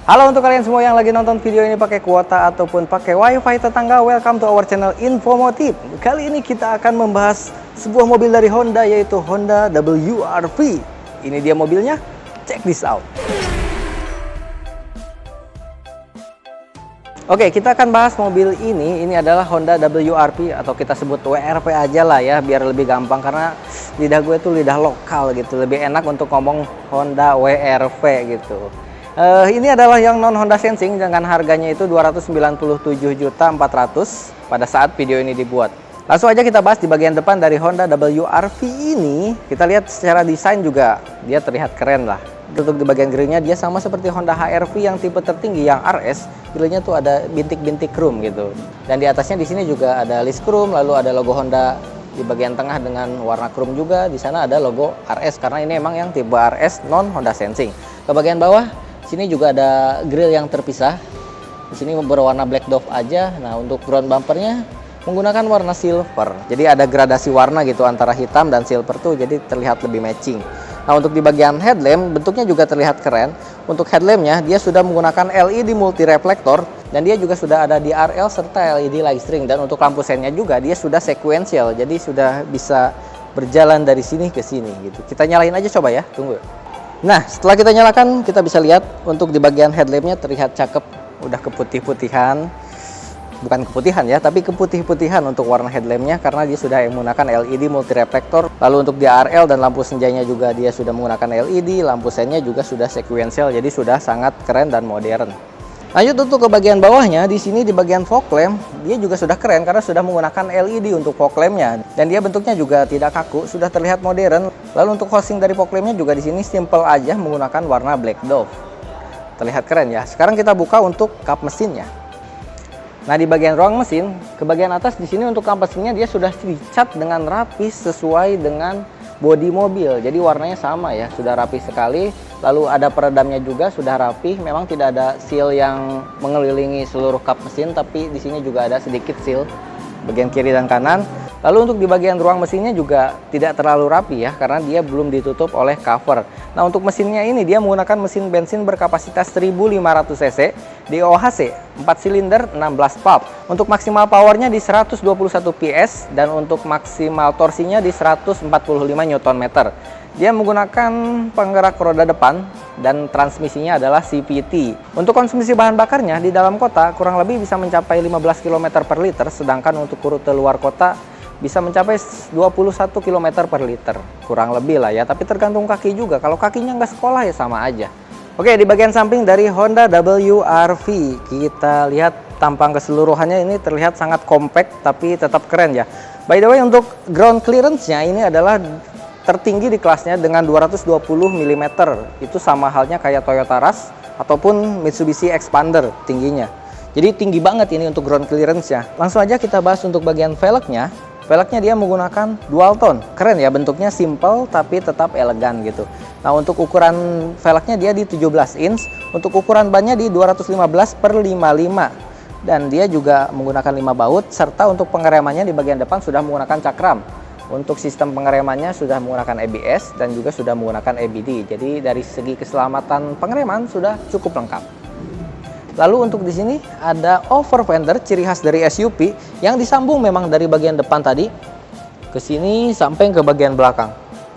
Halo untuk kalian semua yang lagi nonton video ini pakai kuota ataupun pakai wifi tetangga, welcome to our channel Infomotif. Kali ini kita akan membahas sebuah mobil dari Honda, yaitu Honda WRV. Ini dia mobilnya, check this out. Oke, kita akan bahas mobil ini. Ini adalah Honda WRV atau kita sebut WRV aja lah ya, biar lebih gampang karena lidah gue tuh lidah lokal gitu. Lebih enak untuk ngomong Honda WRV gitu. Ini adalah yang non Honda Sensing dengan harganya itu 297.400.000 pada saat video ini dibuat. Langsung aja kita bahas di bagian depan dari Honda WRV ini. Kita lihat secara desain juga dia terlihat keren lah. Untuk di bagian grillnya dia sama seperti Honda HR-V yang tipe tertinggi yang RS. Grillnya tuh ada bintik-bintik chrome gitu. Dan di atasnya di sini juga ada list chrome, lalu ada logo Honda di bagian tengah dengan warna chrome juga. Di sana ada logo RS karena ini emang yang tipe RS non Honda Sensing. Ke bagian bawah sini juga ada grill yang terpisah. Di sini berwarna black dove aja. Nah, untuk front bumpernya menggunakan warna silver. Jadi ada gradasi warna gitu antara hitam dan silver tuh, jadi terlihat lebih matching. Nah, untuk di bagian headlamp bentuknya juga terlihat keren. Untuk headlampnya dia sudah menggunakan LED multi reflektor dan dia juga sudah ada DRL serta LED light string. Dan untuk lampu sennya juga dia sudah sequential, jadi sudah bisa berjalan dari sini ke sini gitu. Kita nyalain aja coba ya, tunggu. Nah, setelah kita nyalakan, kita bisa lihat untuk di bagian headlampnya terlihat cakep, udah keputih-putihan. Bukan keputihan ya, tapi keputih-putihan untuk warna headlampnya karena dia sudah menggunakan LED multi reflektor. Lalu untuk DRL dan lampu senjanya juga dia sudah menggunakan LED, lampu sennya juga sudah sequential, jadi sudah sangat keren dan modern. Lanjut untuk ke bagian bawahnya, di sini di bagian fog lamp dia juga sudah keren karena sudah menggunakan LED untuk fog lampnya dan dia bentuknya juga tidak kaku, sudah terlihat modern. Lalu untuk housing dari fog lampnya juga di sini simple aja menggunakan warna black dove. Terlihat keren ya. Sekarang kita buka untuk kap mesinnya. Nah, di bagian ruang mesin, ke bagian atas di sini untuk kap mesinnya dia sudah dicat dengan rapi sesuai dengan bodi mobil. Jadi warnanya sama ya, sudah rapi sekali. Lalu ada peredamnya juga sudah rapi. Memang tidak ada seal yang mengelilingi seluruh kap mesin, tapi di sini juga ada sedikit seal bagian kiri dan kanan. Lalu untuk di bagian ruang mesinnya juga tidak terlalu rapi ya, karena dia belum ditutup oleh cover. Nah, untuk mesinnya ini dia menggunakan mesin bensin berkapasitas 1500 cc DOHC 4 silinder 16 valve. Untuk maksimal powernya di 121 PS dan untuk maksimal torsinya di 145 Nm. Dia menggunakan penggerak roda depan dan transmisinya adalah CVT. Untuk konsumsi bahan bakarnya di dalam kota kurang lebih bisa mencapai 15 km per liter, sedangkan untuk rute luar kota bisa mencapai 21 km per liter. Kurang lebih lah ya, tapi tergantung kaki juga. Kalau kakinya nggak sekolah ya sama aja. Oke, di bagian samping dari Honda WRV, kita lihat tampang keseluruhannya ini terlihat sangat compact tapi tetap keren ya. By the way, untuk ground clearance-nya ini adalah tertinggi di kelasnya dengan 220 mm. Itu sama halnya kayak Toyota Rush ataupun Mitsubishi Expander tingginya. Jadi tinggi banget ini untuk ground clearance-nya. Langsung aja kita bahas untuk bagian velgnya. Velgnya dia menggunakan dual tone. Keren ya, bentuknya simple tapi tetap elegan gitu. Nah, untuk ukuran velgnya dia di 17 inch. Untuk ukuran bannya di 215/55. Dan dia juga menggunakan 5 baut. Serta untuk pengeremannya di bagian depan sudah menggunakan cakram. Untuk sistem pengeremannya sudah menggunakan ABS dan juga sudah menggunakan ABD. Jadi dari segi keselamatan pengereman sudah cukup lengkap. Lalu untuk di sini ada over fender, ciri khas dari SUV yang disambung memang dari bagian depan tadi ke sini sampai ke bagian belakang.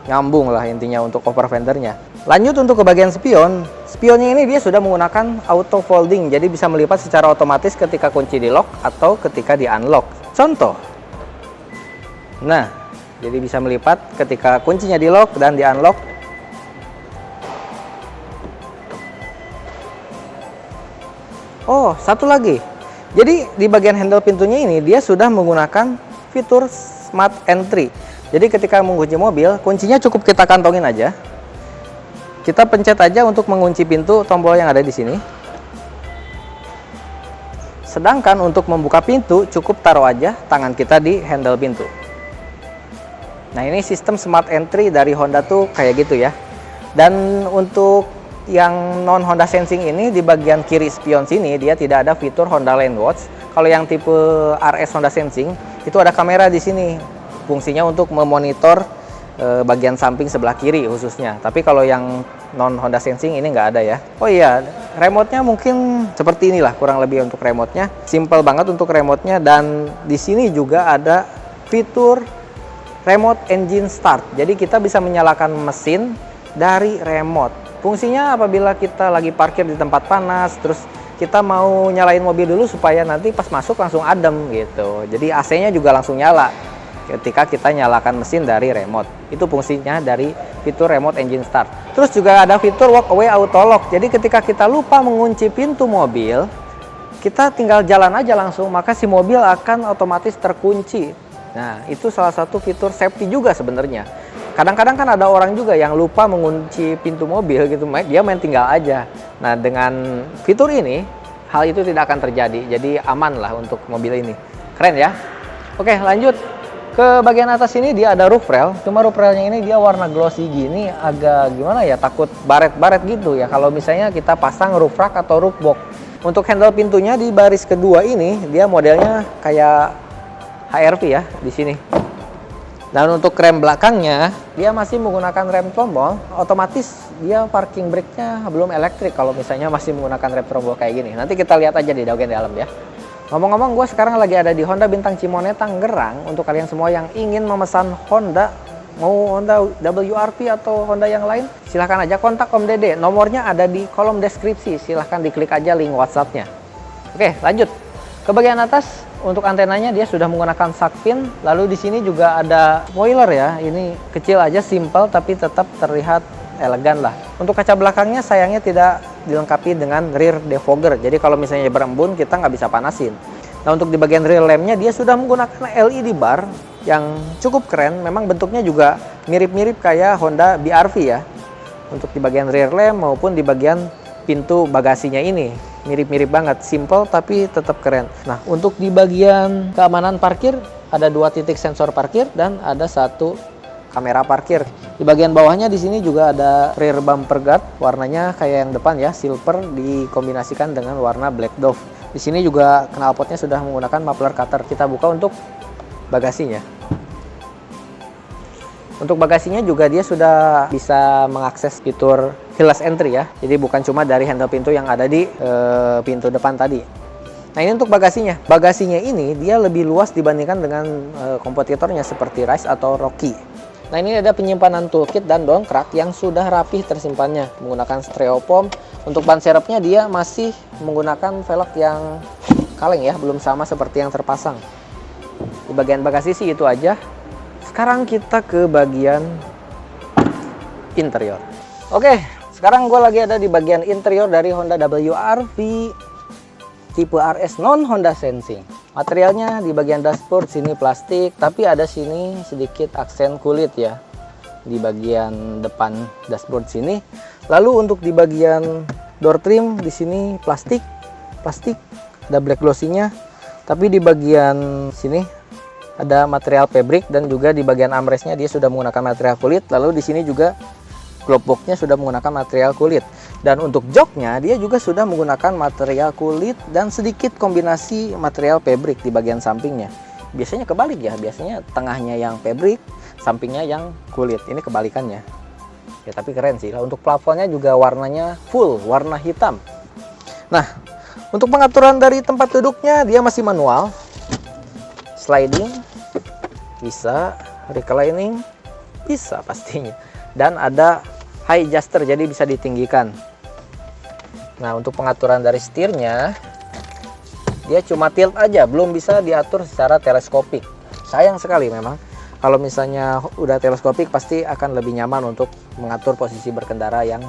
Nyambung lah intinya untuk over fendernya. Lanjut untuk ke bagian spion. Spionnya ini dia sudah menggunakan auto folding, jadi bisa melipat secara otomatis ketika kunci di lock atau ketika di unlock. Contoh. Nah, jadi bisa melipat ketika kuncinya di lock dan di unlock. Oh, satu lagi. Jadi di bagian handle pintunya ini dia sudah menggunakan fitur Smart Entry. Jadi ketika mengunci mobil, kuncinya cukup kita kantongin aja. Kita pencet aja untuk mengunci pintu, tombol yang ada di sini. Sedangkan untuk membuka pintu cukup taruh aja tangan kita di handle pintu. Nah, ini sistem Smart Entry dari Honda tuh kayak gitu ya. Dan untuk yang non Honda Sensing ini di bagian kiri spion sini dia tidak ada fitur Honda Lane Watch. Kalau yang tipe RS Honda Sensing itu ada kamera di sini. Fungsinya untuk memonitor bagian samping sebelah kiri khususnya. Tapi kalau yang non Honda Sensing ini nggak ada ya. Oh iya, remote-nya mungkin seperti inilah kurang lebih untuk remote-nya. Simple banget untuk remote-nya, dan di sini juga ada fitur remote engine start. Jadi kita bisa menyalakan mesin dari remote. Fungsinya apabila kita lagi parkir di tempat panas, terus kita mau nyalain mobil dulu supaya nanti pas masuk langsung adem gitu. Jadi AC-nya juga langsung nyala ketika kita nyalakan mesin dari remote. Itu fungsinya dari fitur remote engine start. Terus juga ada fitur walk away auto lock. Jadi ketika kita lupa mengunci pintu mobil, kita tinggal jalan aja langsung, maka si mobil akan otomatis terkunci. Nah, itu salah satu fitur safety juga sebenarnya. Kadang-kadang kan ada orang juga yang lupa mengunci pintu mobil gitu, dia main tinggal aja. Nah, dengan fitur ini, hal itu tidak akan terjadi. Jadi aman lah untuk mobil ini. Keren ya? Oke, lanjut. Ke bagian atas ini dia ada roof rail, cuma roof railnya ini dia warna glossy gini, agak gimana ya, takut baret-baret gitu ya kalau misalnya kita pasang roof rack atau roof box. Untuk handle pintunya di baris kedua ini dia modelnya kayak HRV ya di sini. Dan untuk rem belakangnya dia masih menggunakan rem trombol, otomatis dia parking brake-nya belum elektrik kalau misalnya masih menggunakan rem trombol kayak gini. Nanti kita lihat aja di bagian dalam ya. Ngomong-ngomong, gue sekarang lagi ada di Honda Bintang Cimone, Tangerang. Untuk kalian semua yang ingin memesan Honda, mau Honda WRV atau Honda yang lain, silahkan aja kontak Om Dede. Nomornya ada di kolom deskripsi, silahkan diklik aja link WhatsApp-nya. Oke, lanjut. Ke bagian atas, untuk antenanya dia sudah menggunakan shark fin. Lalu di sini juga ada spoiler ya. Ini kecil aja, simple, tapi tetap terlihat elegan lah. Untuk kaca belakangnya sayangnya tidak dilengkapi dengan rear defogger. Jadi kalau misalnya berembun kita nggak bisa panasin. Nah, untuk di bagian rear lampnya dia sudah menggunakan LED bar yang cukup keren. Memang bentuknya juga mirip-mirip kayak Honda BRV ya. Untuk di bagian rear lamp maupun di bagian pintu bagasinya ini mirip-mirip banget, simple tapi tetap keren. Nah, untuk di bagian keamanan parkir ada 2 titik sensor parkir dan ada 1 kamera parkir. Di bagian bawahnya di sini juga ada rear bumper guard, warnanya kayak yang depan ya, silver dikombinasikan dengan warna black dove. Di sini juga knalpotnya sudah menggunakan muffler cutter. Kita buka untuk bagasinya. Untuk bagasinya juga dia sudah bisa mengakses fitur keyless entry ya. Jadi bukan cuma dari handle pintu yang ada di pintu depan tadi. Nah, ini untuk bagasinya. Bagasinya ini dia lebih luas dibandingkan dengan kompetitornya seperti Rise atau Rocky. Nah, ini ada penyimpanan toolkit dan dongkrak yang sudah rapih tersimpannya menggunakan styrofoam. Untuk ban serepnya dia masih menggunakan velg yang kaleng ya, belum sama seperti yang terpasang. Di bagian bagasi sih itu aja. Sekarang kita ke bagian interior. Oke, sekarang gue lagi ada di bagian interior dari Honda WRV tipe RS non Honda Sensing. Materialnya di bagian dashboard sini plastik, tapi ada sini sedikit aksen kulit ya di bagian depan dashboard sini. Lalu untuk di bagian door trim di sini plastik, ada black glossy-nya. Tapi di bagian sini ada material fabric dan juga di bagian armrest-nya dia sudah menggunakan material kulit. Lalu di sini juga glove box-nya sudah menggunakan material kulit. Dan untuk joknya dia juga sudah menggunakan material kulit dan sedikit kombinasi material fabric di bagian sampingnya. Biasanya kebalik ya, biasanya tengahnya yang fabric, sampingnya yang kulit. Ini kebalikannya. Ya tapi keren sih. Untuk plafonnya juga warnanya full, warna hitam. Nah, untuk pengaturan dari tempat duduknya dia masih manual. Sliding bisa, reclining bisa pastinya. Dan ada high adjuster, jadi bisa ditinggikan. Nah, untuk pengaturan dari setirnya dia cuma tilt aja, belum bisa diatur secara teleskopik. Sayang sekali memang. Kalau misalnya udah teleskopik pasti akan lebih nyaman untuk mengatur posisi berkendara yang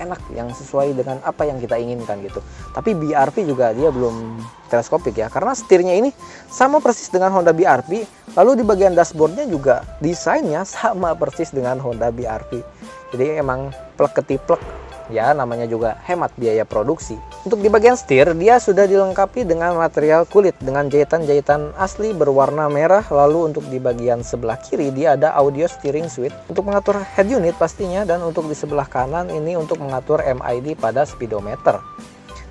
enak, yang sesuai dengan apa yang kita inginkan gitu. Tapi BRV juga dia belum teleskopik ya, karena setirnya ini sama persis dengan Honda BRV. Lalu di bagian dashboardnya juga desainnya sama persis dengan Honda BRV. Jadi emang plek ketiplek ya, namanya juga hemat biaya produksi. Untuk di bagian setir dia sudah dilengkapi dengan material kulit dengan jahitan-jahitan asli berwarna merah. Lalu untuk di bagian sebelah kiri dia ada audio steering suite untuk mengatur head unit pastinya, dan untuk di sebelah kanan ini untuk mengatur MID pada speedometer.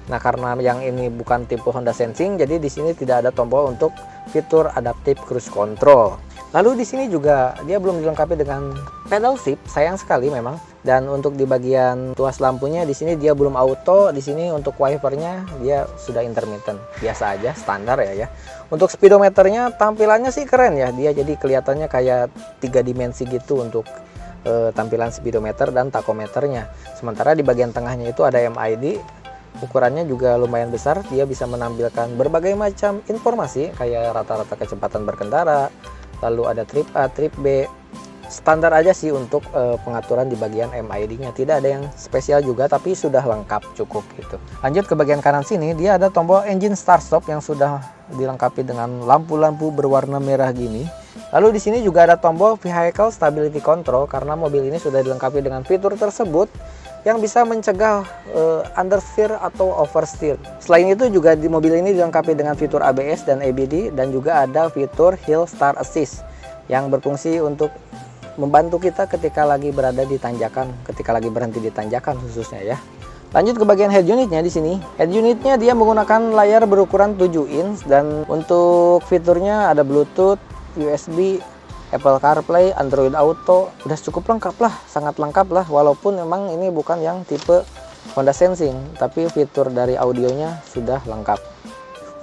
Nah, karena yang ini bukan tipe Honda Sensing, jadi di sini tidak ada tombol untuk fitur adaptive cruise control. Lalu di sini juga dia belum dilengkapi dengan pedal shift, sayang sekali memang. Dan untuk di bagian tuas lampunya di sini dia belum auto. Di sini untuk wipernya dia sudah intermittent, biasa aja, standar ya. Untuk speedometernya tampilannya sih keren ya. Dia jadi kelihatannya kayak 3 dimensi gitu untuk tampilan speedometer dan takometernya. Sementara di bagian tengahnya itu ada MID. Ukurannya juga lumayan besar. Dia bisa menampilkan berbagai macam informasi kayak rata-rata kecepatan berkendara. Lalu ada trip A, trip B. Standar aja sih untuk pengaturan di bagian MID-nya. Tidak ada yang spesial juga, tapi sudah lengkap cukup gitu. Lanjut ke bagian kanan sini, dia ada tombol engine start stop yang sudah dilengkapi dengan lampu-lampu berwarna merah gini. Lalu di sini juga ada tombol vehicle stability control karena mobil ini sudah dilengkapi dengan fitur tersebut yang bisa mencegah understeer atau oversteer. Selain itu juga di mobil ini dilengkapi dengan fitur ABS dan ABD dan juga ada fitur Hill Start Assist yang berfungsi untuk membantu kita ketika lagi berada di tanjakan, ketika lagi berhenti di tanjakan khususnya ya. Lanjut ke bagian head unitnya di sini. Head unitnya dia menggunakan layar berukuran 7 inch dan untuk fiturnya ada Bluetooth, USB, Apple CarPlay, Android Auto, udah cukup lengkap lah, sangat lengkap lah. Walaupun memang ini bukan yang tipe Honda Sensing, tapi fitur dari audionya sudah lengkap.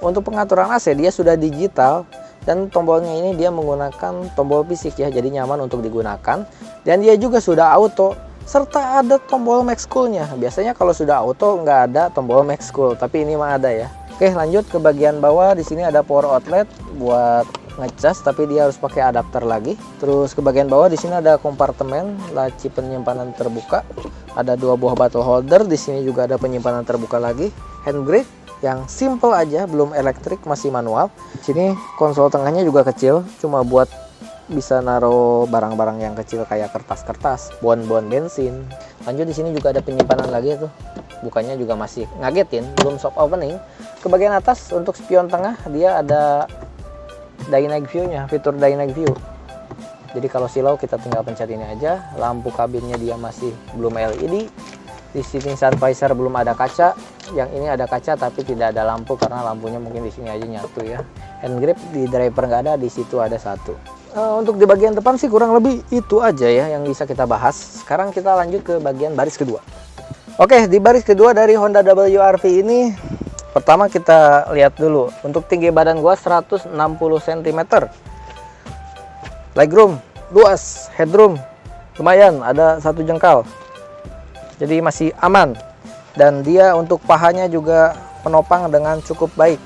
Untuk pengaturan AC dia sudah digital dan tombolnya ini dia menggunakan tombol fisik ya, jadi nyaman untuk digunakan. Dan dia juga sudah auto, serta ada tombol max cool-nya. Biasanya kalau sudah auto nggak ada tombol max cool, tapi ini mah ada ya. Oke, lanjut ke bagian bawah. Di sini ada power outlet buat ngecas, tapi dia harus pakai adapter lagi. Terus ke bagian bawah di sini ada kompartemen laci penyimpanan terbuka. Ada 2 buah bottle holder. Di sini juga ada penyimpanan terbuka lagi. Hand brake yang simple aja, belum elektrik, masih manual. Sini konsol tengahnya juga kecil, cuma buat bisa naruh barang-barang yang kecil kayak kertas-kertas, bon-bon bensin. Lanjut di sini juga ada penyimpanan lagi tuh. Bukannya juga masih ngagetin, belum soft opening. Ke bagian atas untuk spion tengah dia ada dynamic view-nya, fitur dynamic view. Jadi kalau silau kita tinggal pencet ini aja. Lampu kabinnya dia masih belum LED. Di sini sun visor belum ada kaca. Yang ini ada kaca tapi tidak ada lampu karena lampunya mungkin di sini aja nyatu ya. Hand grip di driver nggak ada, di situ ada satu. Untuk di bagian depan sih kurang lebih itu aja ya yang bisa kita bahas. Sekarang kita lanjut ke bagian baris kedua. Oke, di baris kedua dari Honda WRV ini, pertama kita lihat dulu. Untuk tinggi badan gua 160 cm. Legroom luas, headroom lumayan, ada 1 jengkal. Jadi masih aman. Dan dia untuk pahanya juga penopang dengan cukup baik.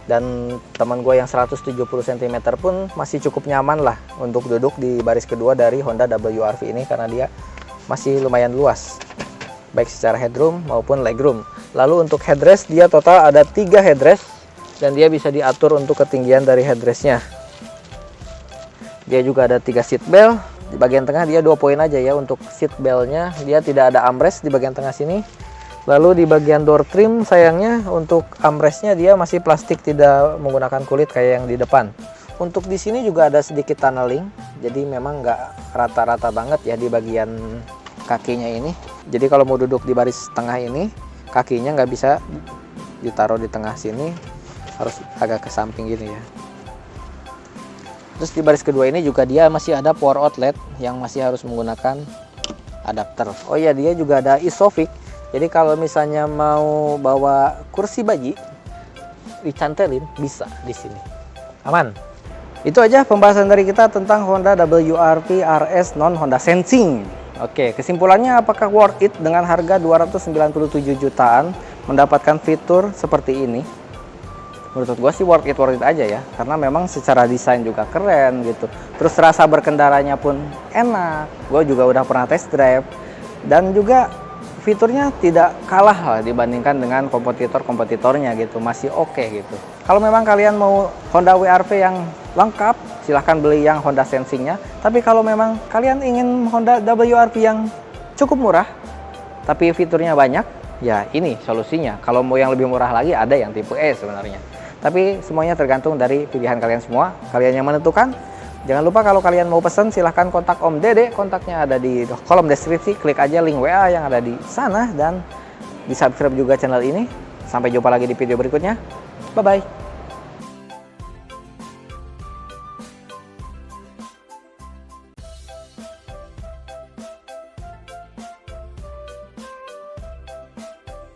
Dan teman gue yang 170 cm pun masih cukup nyaman lah untuk duduk di baris kedua dari Honda WRV ini karena dia masih lumayan luas, baik secara headroom maupun legroom. Lalu untuk headrest dia total ada 3 headrest dan dia bisa diatur untuk ketinggian dari headrestnya. Dia juga ada 3 seat belt. Di bagian tengah dia 2 poin aja ya untuk seat beltnya. Dia tidak ada armrest di bagian tengah sini. Lalu di bagian door trim sayangnya untuk armrestnya dia masih plastik, tidak menggunakan kulit kayak yang di depan. Untuk di sini juga ada sedikit tunneling. Jadi memang nggak rata-rata banget ya di bagian kakinya ini. Jadi kalau mau duduk di baris tengah ini, kakinya nggak bisa ditaruh di tengah sini, harus agak ke samping gini ya. Terus di baris kedua ini juga dia masih ada power outlet yang masih harus menggunakan adapter. Oh iya, dia juga ada Isofix. Jadi kalau misalnya mau bawa kursi bayi dicantelin bisa di sini. Aman. Itu aja pembahasan dari kita tentang Honda WRV RS non Honda Sensing. Oke, kesimpulannya apakah worth it dengan harga 297 jutaan mendapatkan fitur seperti ini? Menurut gue sih worth it aja ya, karena memang secara desain juga keren gitu. Terus rasa berkendaranya pun enak. Gue juga udah pernah test drive dan juga fiturnya tidak kalah lah dibandingkan dengan kompetitornya gitu, masih oke gitu. Kalau memang kalian mau Honda WRV yang lengkap, silahkan beli yang Honda Sensingnya. Tapi kalau memang kalian ingin Honda WRV yang cukup murah, tapi fiturnya banyak, ya ini solusinya. Kalau mau yang lebih murah lagi ada yang tipe E sebenarnya. Tapi semuanya tergantung dari pilihan kalian semua. Kalian yang menentukan. Jangan lupa kalau kalian mau pesan silahkan kontak Om Dede. Kontaknya ada di kolom deskripsi. Klik aja link WA yang ada di sana dan di subscribe juga channel ini. Sampai jumpa lagi di video berikutnya. Bye-bye.